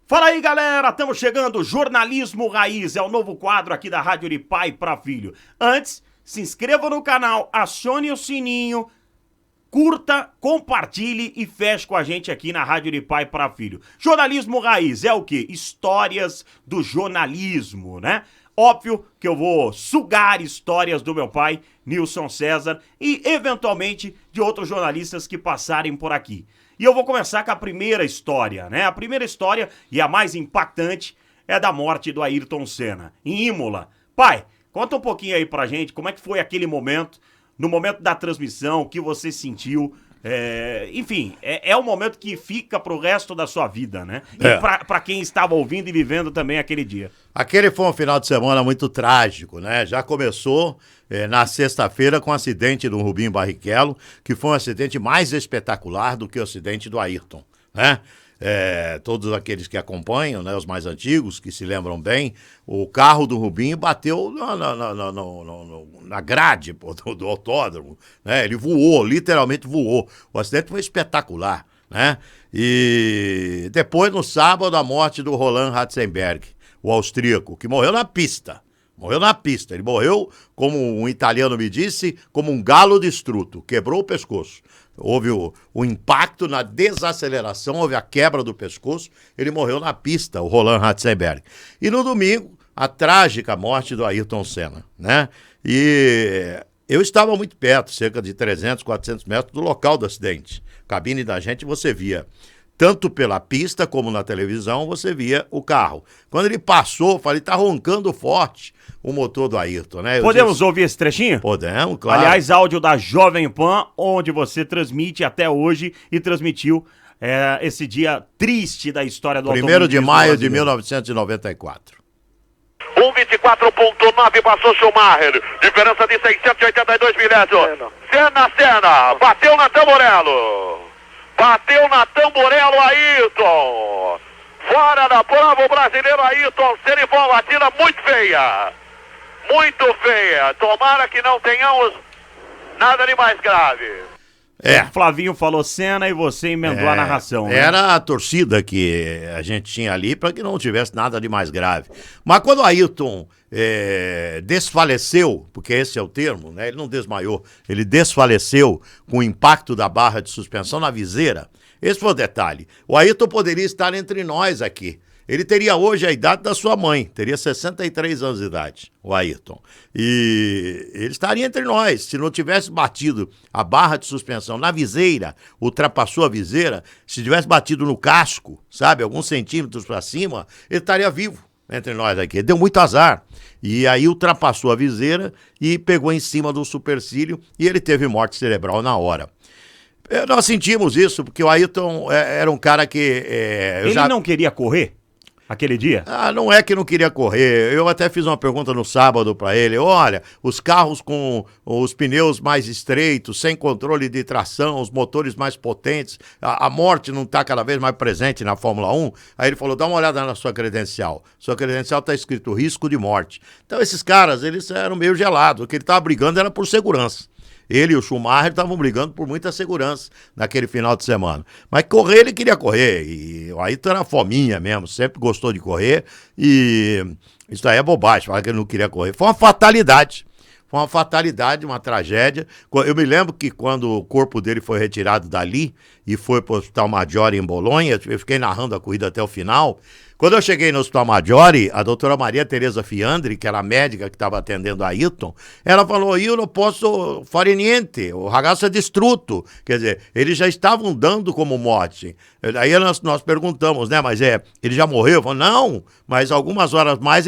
Fala aí, galera, estamos chegando, Jornalismo Raiz, é o novo quadro aqui da Rádio de Pai para Filho. Antes, se inscreva no canal, acione o sininho, curta, compartilhe e feche com a gente aqui na Rádio de Pai para Filho. Jornalismo Raiz é o quê? Histórias do jornalismo, né? Óbvio que eu vou sugar histórias do meu pai, Nilson César, e eventualmente de outros jornalistas que passarem por aqui. E eu vou começar com a primeira história, né? A primeira história, e a mais impactante, é da morte do Ayrton Senna, em Imola. Pai, conta um pouquinho aí pra gente, como é que foi aquele momento, no momento da transmissão, o que você sentiu. Enfim, é um momento que fica pro resto da sua vida, né? E pra quem estava ouvindo e vivendo também aquele dia. Aquele foi um final de semana muito trágico, né? Já começou na sexta-feira com o acidente do Rubinho Barrichello, que foi um acidente mais espetacular do que o acidente do Ayrton, né? Todos aqueles que acompanham, né, os mais antigos, que se lembram bem, o carro do Rubinho bateu na grade do autódromo, né? Ele voou, literalmente voou. O acidente foi espetacular, né? E depois, no sábado, a morte do Roland Ratzenberg, o austríaco, que morreu na pista. Morreu na pista. Ele morreu, como um italiano me disse, como um galo destruto. Quebrou o pescoço. Houve o impacto na desaceleração, houve a quebra do pescoço. Ele morreu na pista, o Roland Ratzenberg. E no domingo, a trágica morte do Ayrton Senna, né? E eu estava muito perto, cerca de 300, 400 metros do local do acidente. Cabine da gente você via. Tanto pela pista como na televisão, você via o carro. Quando ele passou, falei, tá roncando forte o motor do Ayrton, né? Podemos ouvir esse trechinho? Podemos, claro. Aliás, áudio da Jovem Pan, onde você transmite até hoje e transmitiu esse dia triste da história do automobilismo 1º de maio de brasileiro. 1994. 1:24.9 passou Schumacher, diferença de 682 milésimos. Senna, bateu na Tamborello. Bateu na Tamborello, Ayrton. Fora da prova, o brasileiro Ayrton Senna foi uma batida muito feia. Muito feia. Tomara que não tenhamos nada de mais grave. O Flavinho falou Senna e você emendou a narração, né? Era a torcida que a gente tinha ali para que não tivesse nada de mais grave. Mas quando o Ayrton desfaleceu, porque esse é o termo, né? Ele não desmaiou, ele desfaleceu com o impacto da barra de suspensão na viseira. Esse foi o detalhe. O Ayrton poderia estar entre nós aqui. Ele teria hoje a idade da sua mãe, teria 63 anos de idade, o Ayrton. E ele estaria entre nós. Se não tivesse batido a barra de suspensão na viseira, ultrapassou a viseira, se tivesse batido no casco, sabe, alguns centímetros para cima, ele estaria vivo entre nós aqui. Ele deu muito azar. E aí ultrapassou a viseira e pegou em cima do supercílio e ele teve morte cerebral na hora. Nós sentimos isso, porque o Ayrton era um cara que... Ele não queria correr? Aquele dia? Não é que não queria correr. Eu até fiz uma pergunta no sábado para ele. Olha, os carros com os pneus mais estreitos, sem controle de tração, os motores mais potentes, a morte não está cada vez mais presente na Fórmula 1. Aí ele falou, dá uma olhada na sua credencial. Sua credencial está escrito risco de morte. Então esses caras, eles eram meio gelados. O que ele estava brigando era por segurança. Ele e o Schumacher estavam brigando por muita segurança naquele final de semana. Mas correr, ele queria correr. E o Ayrton era fominha mesmo, sempre gostou de correr. E isso aí é bobagem, falar que ele não queria correr. Foi uma fatalidade. Foi uma fatalidade, uma tragédia. Eu me lembro que quando o corpo dele foi retirado dali e foi para o Hospital Maggiore em Bolonha, eu fiquei narrando a corrida até o final. Quando eu cheguei no Hospital Maggiore, a doutora Maria Teresa Fiandri, que era a médica que estava atendendo a Ayrton, ela falou, eu não posso fare niente, o ragazzo é distrutto. Quer dizer, eles já estavam dando como morte. Aí nós perguntamos, né, mas ele já morreu? Falou, não, mas algumas horas mais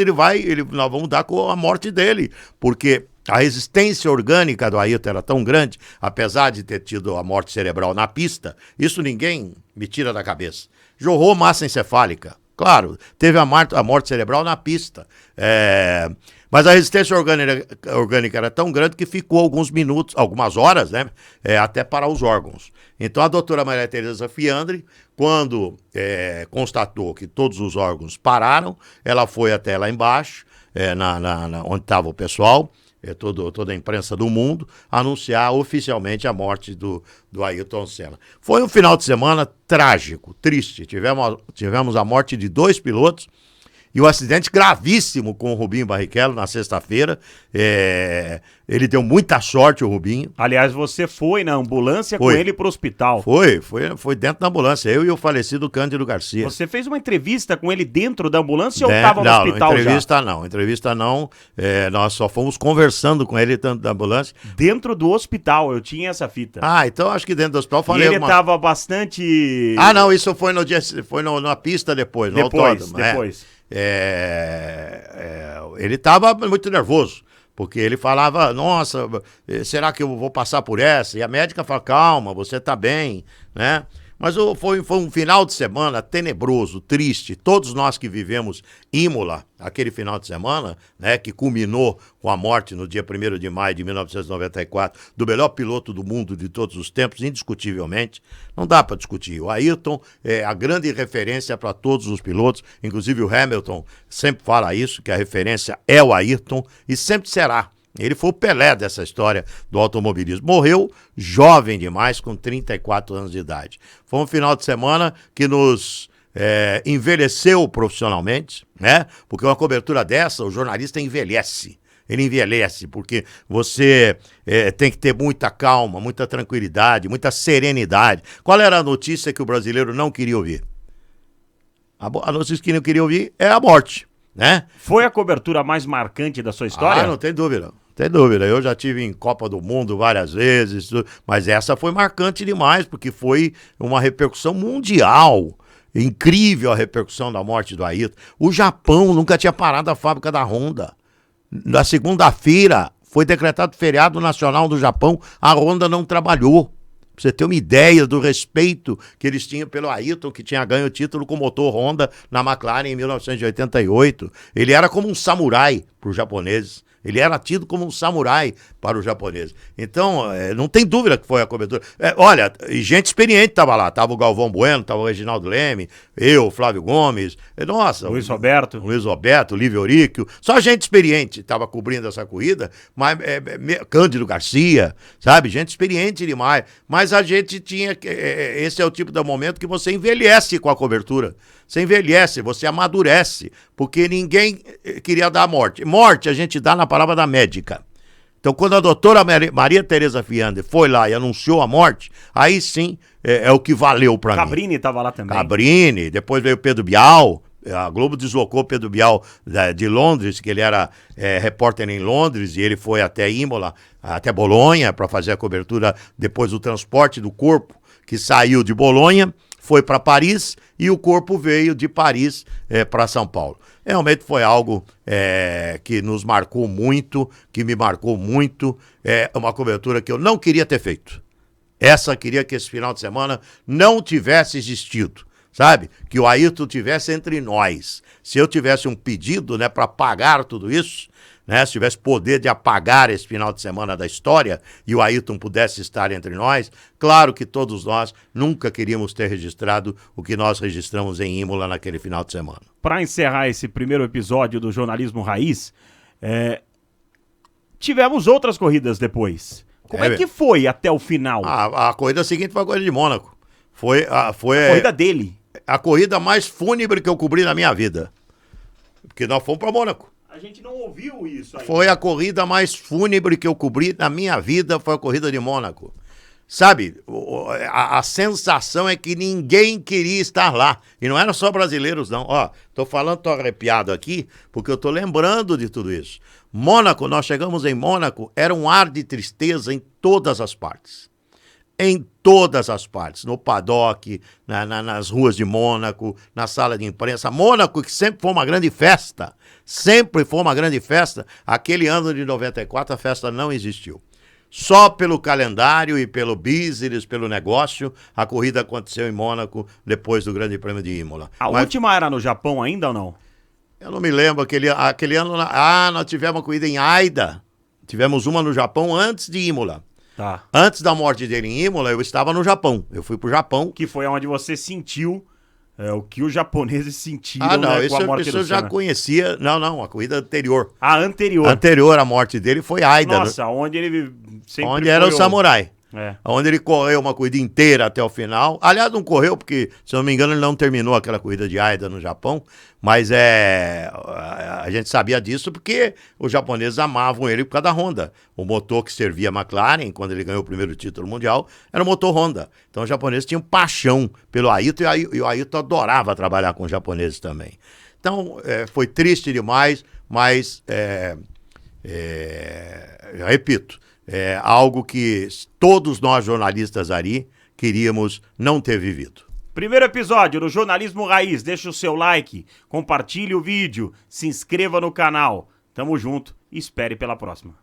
nós vamos dar com a morte dele, porque a resistência orgânica do Ayrton era tão grande, apesar de ter tido a morte cerebral na pista, isso ninguém me tira da cabeça. Jorrou massa encefálica. Claro, teve a morte cerebral na pista. Mas a resistência orgânica era tão grande que ficou alguns minutos, algumas horas, né? Até parar os órgãos. Então a doutora Maria Teresa Fiandri, quando constatou que todos os órgãos pararam, ela foi até lá embaixo, onde estava o pessoal, toda a imprensa do mundo, anunciar oficialmente a morte do Ayrton Senna. Foi um final de semana trágico, triste. Tivemos a morte de 2 pilotos e um acidente gravíssimo com o Rubinho Barrichello na sexta-feira. Ele deu muita sorte, o Rubinho. Aliás, você foi na ambulância com ele pro hospital. Foi dentro da ambulância, eu e o falecido Cândido Garcia. Você fez uma entrevista com ele dentro da ambulância ou estava no hospital entrevista não. Nós só fomos conversando com ele dentro da ambulância. Dentro do hospital, eu tinha essa fita. Então acho que dentro do hospital falei. E ele estava bastante... não, isso foi no dia, na pista depois, no autódromo. Depois. Ele estava muito nervoso, porque ele falava, nossa, será que eu vou passar por essa? E a médica fala, calma, você está bem, né? Mas foi um final de semana tenebroso, triste. Todos nós que vivemos Imola, aquele final de semana, né, que culminou com a morte no dia 1º de maio de 1994, do melhor piloto do mundo de todos os tempos, indiscutivelmente. Não dá para discutir. O Ayrton é a grande referência para todos os pilotos, inclusive o Hamilton sempre fala isso, que a referência é o Ayrton e sempre será. Ele foi o Pelé dessa história do automobilismo. Morreu jovem demais, com 34 anos de idade. Foi um final de semana que nos envelheceu profissionalmente, né? Porque uma cobertura dessa, o jornalista envelhece. Ele envelhece, porque você tem que ter muita calma, muita tranquilidade, muita serenidade. Qual era a notícia que o brasileiro não queria ouvir? A notícia que não queria ouvir é a morte, né? Foi a cobertura mais marcante da sua história? Não tem dúvida. Tem dúvida, eu já tive em Copa do Mundo várias vezes, mas essa foi marcante demais, porque foi uma repercussão mundial. Incrível a repercussão da morte do Ayrton. O Japão nunca tinha parado a fábrica da Honda. Na segunda-feira foi decretado feriado nacional do Japão, a Honda não trabalhou. Pra você ter uma ideia do respeito que eles tinham pelo Ayrton, que tinha ganho o título com motor Honda na McLaren em 1988. Ele era como um samurai para os japoneses. Ele era tido como um samurai para os japoneses. Então, não tem dúvida que foi a cobertura. Olha, gente experiente estava lá. Estava o Galvão Bueno, estava o Reginaldo Leme, eu, Flávio Gomes, Luiz Roberto, Lívio Oríquio. Só gente experiente estava cobrindo essa corrida, mas Cândido Garcia, sabe? Gente experiente demais. Mas a gente tinha... esse é o tipo de momento que você envelhece com a cobertura. Você envelhece, você amadurece, porque ninguém queria dar morte. Morte a gente dá na palavra da médica. Então, quando a doutora Maria Tereza Fiander foi lá e anunciou a morte, aí sim é o que valeu para mim. Cabrini estava lá também. Cabrini, depois veio Pedro Bial. A Globo deslocou Pedro Bial de Londres, que ele era repórter em Londres, e ele foi até Imola, até Bolonha, para fazer a cobertura depois do transporte do corpo, que saiu de Bolonha, foi para Paris, e o corpo veio de Paris para São Paulo. Realmente foi algo que nos marcou muito, que me marcou muito, uma cobertura que eu não queria ter feito. Queria que esse final de semana não tivesse existido, sabe? Que o Ayrton tivesse entre nós. Se eu tivesse um pedido, né, para pagar tudo isso, né, se tivesse poder de apagar esse final de semana da história e o Ayrton pudesse estar entre nós, claro que todos nós nunca queríamos ter registrado o que nós registramos em Imola naquele final de semana. Para encerrar esse primeiro episódio do Jornalismo Raiz, tivemos outras corridas depois. Como é que foi até o final? A corrida seguinte foi a corrida de Mônaco. Foi a corrida dele. A corrida mais fúnebre que eu cobri na minha vida. Porque nós fomos para Mônaco. A gente não ouviu isso ainda. Foi a corrida mais fúnebre que eu cobri na minha vida, foi a corrida de Mônaco. Sabe, a sensação é que ninguém queria estar lá. E não eram só brasileiros, não. Tô arrepiado aqui, porque eu tô lembrando de tudo isso. Mônaco, nós chegamos em Mônaco, era um ar de tristeza em todas as partes. Em todas as partes, no paddock, nas ruas de Mônaco, na sala de imprensa. Mônaco, que sempre foi uma grande festa, aquele ano de 94 a festa não existiu. Só pelo calendário e pelo business, pelo negócio, a corrida aconteceu em Mônaco depois do Grande Prêmio de Imola. Mas última era no Japão ainda ou não? Eu não me lembro, aquele ano, nós tivemos uma corrida em Aida, tivemos uma no Japão antes de Imola. Tá. Antes da morte dele em Imola, eu estava no Japão. Eu fui pro Japão. Que foi onde você sentiu É o que os japoneses sentiram, Não, né, isso, com a morte isso do eu já Senna. conhecia. Não, a corrida anterior. A anterior. Anterior à morte dele foi Aida. Nossa, onde ele sempre onde era foi o samurai. É. Onde ele correu uma corrida inteira até o final. Aliás, não correu, porque, se eu não me engano, ele não terminou aquela corrida de Aida no Japão. Mas a gente sabia disso porque os japoneses amavam ele por causa da Honda. O motor que servia a McLaren, quando ele ganhou o primeiro título mundial, era o motor Honda. Então os japoneses tinham paixão pelo Ayrton e o Ayrton adorava trabalhar com os japoneses também. Então, foi triste demais, mas, repito, algo que todos nós jornalistas ali queríamos não ter vivido. Primeiro episódio do Jornalismo Raiz. Deixa o seu like, compartilhe o vídeo, se inscreva no canal. Tamo junto e espere pela próxima.